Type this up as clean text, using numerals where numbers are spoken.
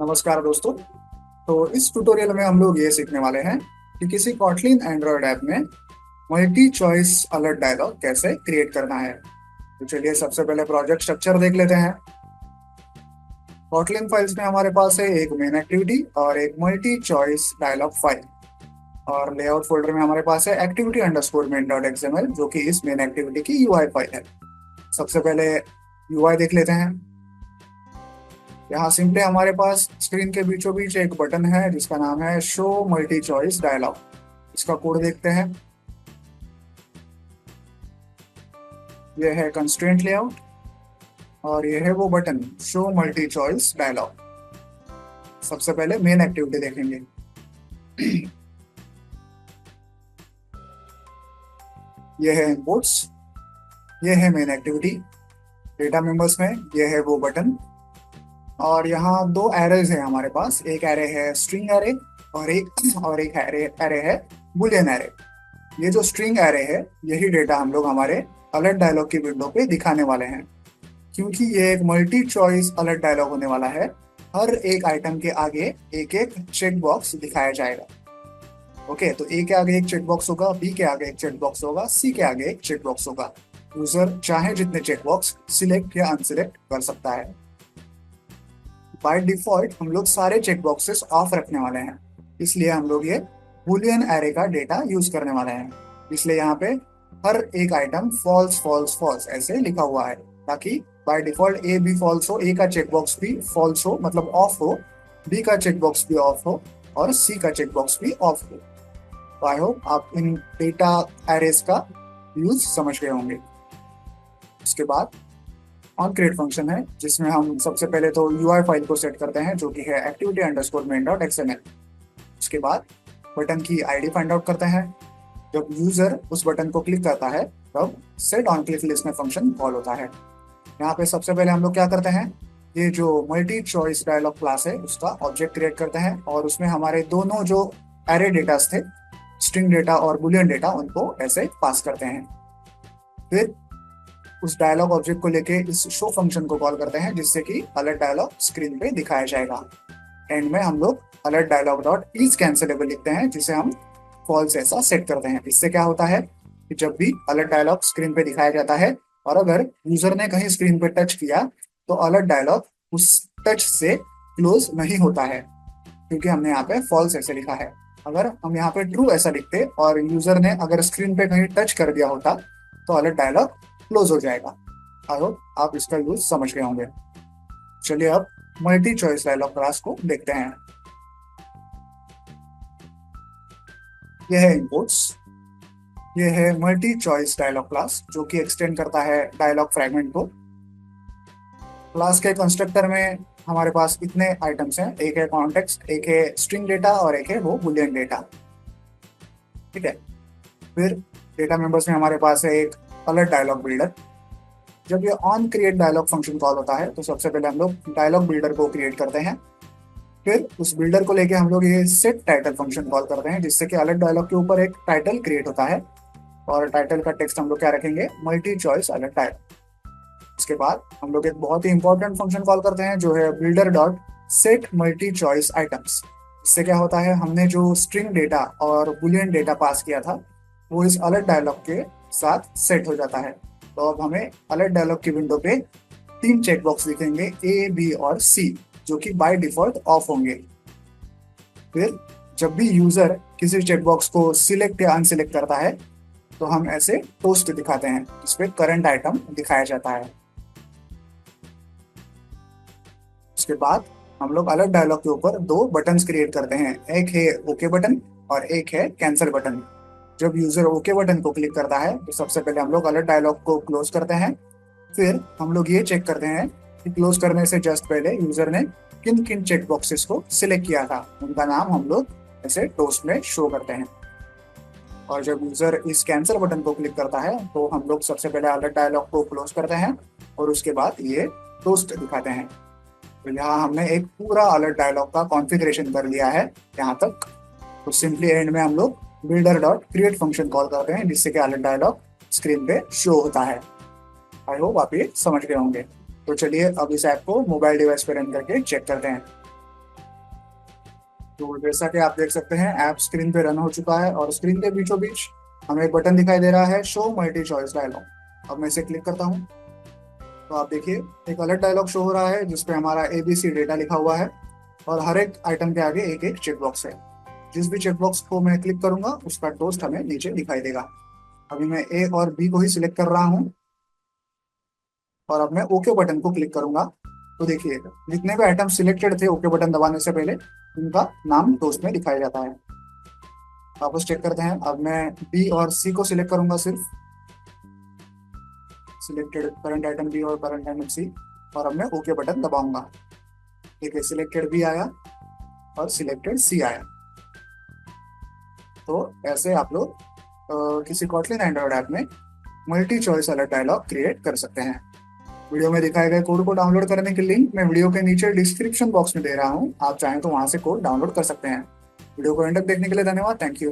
नमस्कार दोस्तों। तो इस ट्यूटोरियल में हम लोग ये सीखने वाले हैं कि किसी कॉटलिन एंड्रॉयड ऐप में मल्टी चॉइस अलर्ट डायलॉग कैसे क्रिएट करना है। तो चलिए सबसे पहले प्रोजेक्ट स्ट्रक्चर देख लेते हैं। कॉटलिन फाइल्स में हमारे पास है एक मेन एक्टिविटी और एक मल्टी चॉइस डायलॉग फाइल। और लेआउट फोल्डर में हमारे पास है activity underscore main dot XML, जो कि इस मेन एक्टिविटी की यूआई फाइल है। सबसे पहले यूआई देख लेते हैं। यहाँ सिंपली हमारे पास स्क्रीन के बीचों बीच एक बटन है जिसका नाम है शो मल्टी चॉइस डायलॉग। इसका कोड देखते हैं। यह है कंस्ट्रेंट लेआउट और यह है वो button show multi choice dialog. सबसे पहले मेन एक्टिविटी देखेंगे। यह है इनपुट्स, यह है मेन एक्टिविटी। डेटा मेंबर्स में यह है वो बटन। और यहाँ दो एरेज है हमारे पास, एक एरे है स्ट्रिंग एरे और एक एरे है बुलियन एरे। ये जो स्ट्रिंग एरे है यही डेटा हम लोग हमारे अलर्ट डायलॉग की विंडो पे दिखाने वाले हैं। क्योंकि ये एक मल्टी चॉइस अलर्ट डायलॉग होने वाला है, हर एक आइटम के आगे एक एक चेक बॉक्स दिखाया जाएगा। ओके, तो ए के आगे एक चेक बॉक्स होगा, बी के आगे एक चेक बॉक्स होगा, सी के आगे एक चेक बॉक्स होगा। यूजर चाहे जितने चेक बॉक्स सिलेक्ट या अनसिलेक्ट कर सकता है। बाय डिफॉल्ट हम लोग सारे चेक बॉक्सेस ऑफ रखने वाले हैं, इसलिए हम लोग ये बूलियन एरे का डेटा यूज करने वाले हैं। इसलिए यहाँ पे हर एक आइटम फॉल्स फॉल्स फॉल्स ऐसे लिखा हुआ है, ताकि बाय डिफॉल्ट ए भी फॉल्स हो, ए का चेक बॉक्स भी फॉल्स हो मतलब ऑफ हो, बी का चेक बॉक्स भी ऑफ हो और सी का चेक बॉक्स भी ऑफ हो। तो आई होप आप इन डेटा एरेस का यूज समझ गए होंगे। उसके बाद ऑन क्रिएट फंक्शन है जिसमें हम सबसे पहले तो यूआई फाइल को सेट करते हैं, जो कि है activity underscore main dot XML. उसके बाद बटन की आईडी फाइंड आउट करते हैं। जब यूजर उस बटन को क्लिक करता है तब सेट ऑन क्लिक लिस्ट में फंक्शन कॉल होता है। यहाँ पे सबसे पहले हम लोग क्या करते हैं, ये जो मल्टी चॉइस डायलॉग क्लास है उसका ऑब्जेक्ट क्रिएट करते हैं और उसमें हमारे दोनों जो एरे डेटास थे, स्ट्रिंग डेटा और बुलियन डेटा, उनको ऐसे पास करते हैं। फिर उस डायलॉग ऑब्जेक्ट को लेके इस शो फंक्शन को कॉल करते हैं, जिससे कि अलर्ट डायलॉग स्क्रीन पे दिखाया जाएगा। एंड में हम लोग alert dialog dot is cancelable लिखते हैं, जिसे हम फॉल्स ऐसा सेट करते हैं। इससे क्या होता है कि जब भी अलर्ट डायलॉग स्क्रीन पे दिखाया जाता है और अगर यूजर ने कहीं स्क्रीन पे टच किया तो अलर्ट डायलॉग उस टच से क्लोज नहीं होता है, क्योंकि हमने यहाँ पे फॉल्स ऐसे लिखा है। अगर हम यहाँ पे ट्रू ऐसा लिखते और यूजर ने अगर स्क्रीन पे कहीं टच कर दिया होता तो अलर्ट डायलॉग क्लोज हो जाएगा। आई होप आप इसका यूज समझ गए होंगे। चलिए अब मल्टी चॉइस डायलॉग क्लास को देखते हैं। यह है इनपुट्स, यह है मल्टी चॉइस डायलॉग क्लास, जो कि एक्सटेंड करता है डायलॉग फ्रैगमेंट को। क्लास के कंस्ट्रक्टर में हमारे पास इतने आइटम्स हैं, एक है कॉन्टेक्स्ट, एक है स्ट्रिंग डेटा और एक है वो बुलियन डेटा। ठीक है। फिर डेटा मेंबर्स में हमारे पास है एक अलर्ट डायलॉग बिल्डर। जब ये on create dialog function call होता है तो सबसे पहले हम लोग डायलॉग बिल्डर को क्रिएट करते हैं। फिर उस बिल्डर को लेके हम लोग ये सेट टाइटल फंक्शन कॉल करते हैं, जिससे कि अलर्ट डायलॉग के ऊपर एक टाइटल क्रिएट होता है और टाइटल का टेक्स्ट हम लोग क्या रखेंगे, मल्टी चॉइस अलर्ट डायलॉग। उसके बाद हम लोग एक बहुत ही इंपॉर्टेंट फंक्शन कॉल करते हैं जो है builder dot set multi choice items. इससे क्या होता है, हमने जो स्ट्रिंग डेटा और बुलियन डेटा पास किया था वो इस अलर्ट डायलॉग के साथ सेट हो जाता है। तो अब हमें अलर्ट डायलॉग की विंडो पे तीन चेक बॉक्स दिखेंगे, ए बी और सी, जो कि बाय डिफॉल्ट ऑफ होंगे। फिर जब भी यूजर किसी चेक बॉक्स को सिलेक्ट या अनसिलेक्ट करता है तो हम ऐसे टोस्ट दिखाते हैं जिसपे करंट आइटम दिखाया जाता है। उसके बाद हम लोग अलर्ट डायलॉग के ऊपर दो बटन्स क्रिएट करते हैं, एक है ओके बटन और एक है कैंसिल बटन। जब यूजर ओके बटन को क्लिक करता है तो सबसे पहले हम लोग अलर्ट डायलॉग को क्लोज करते हैं। फिर हम लोग ये चेक करते हैं कि क्लोज करने से जस्ट पहले यूजर ने किन किन चेक बॉक्सेस को सिलेक्ट किया था, उनका नाम हम लोग ऐसे टोस्ट में शो करते हैं। और जब यूजर इस कैंसिल बटन को क्लिक करता है तो हम लोग सबसे पहले अलर्ट डायलॉग को क्लोज करते हैं और उसके बाद ये टोस्ट दिखाते हैं। तो यहाँ हमने एक पूरा अलर्ट डायलॉग का कॉन्फ़िगरेशन कर लिया है यहाँ तक। तो सिंपली एंड में हम लोग builder dot create function call करते हैं, जिससे कि अलर्ट डायलॉग स्क्रीन पे शो होता है। आई होप आप ये समझ गए होंगे। तो चलिए अब इस ऐप को मोबाइल डिवाइस पे रन करके चेक करते हैं। तो जैसा कि आप देख सकते हैं ऐप स्क्रीन पे रन हो चुका है और स्क्रीन के बीचों बीच हमें एक बटन दिखाई दे रहा है, शो मल्टी चॉइस डायलॉग। अब मैं इसे क्लिक करता हूँ तो आप देखिए एक अलग डायलॉग शो हो रहा है जिसपे हमारा ABC डेटा लिखा हुआ है और हर एक आइटम के आगे एक एक चेकबॉक्स है। जिस भी चेकबॉक्स को मैं क्लिक करूंगा उसका टोस्ट हमें नीचे दिखाई देगा। अभी मैं A और B को ही सिलेक्ट कर रहा हूँ और अब मैं ओके बटन को क्लिक करूंगा तो देखिए जितने भी आइटम सिलेक्टेड थे ओके बटन दबाने से पहले उनका नाम टोस्ट में दिखाया जाता है। वापस चेक करते हैं। अब मैं B और C को सिलेक्ट करूंगा, सिर्फ सिलेक्टेड करंट आइटम B और करंट आइटम C, और अब मैं ओके बटन दबाऊंगा। ठीक है, सिलेक्टेड B आया और सिलेक्टेड C आया। तो ऐसे आप लोग किसी कॉटलिन एंड्रॉइड ऐप में multi choice alert dialog create कर सकते हैं। वीडियो में दिखाए गए कोड को डाउनलोड करने की लिंक मैं वीडियो के नीचे डिस्क्रिप्शन बॉक्स में दे रहा हूँ, आप चाहें तो वहां से कोड डाउनलोड कर सकते हैं। वीडियो को एंड तक देखने के लिए धन्यवाद। Thank you.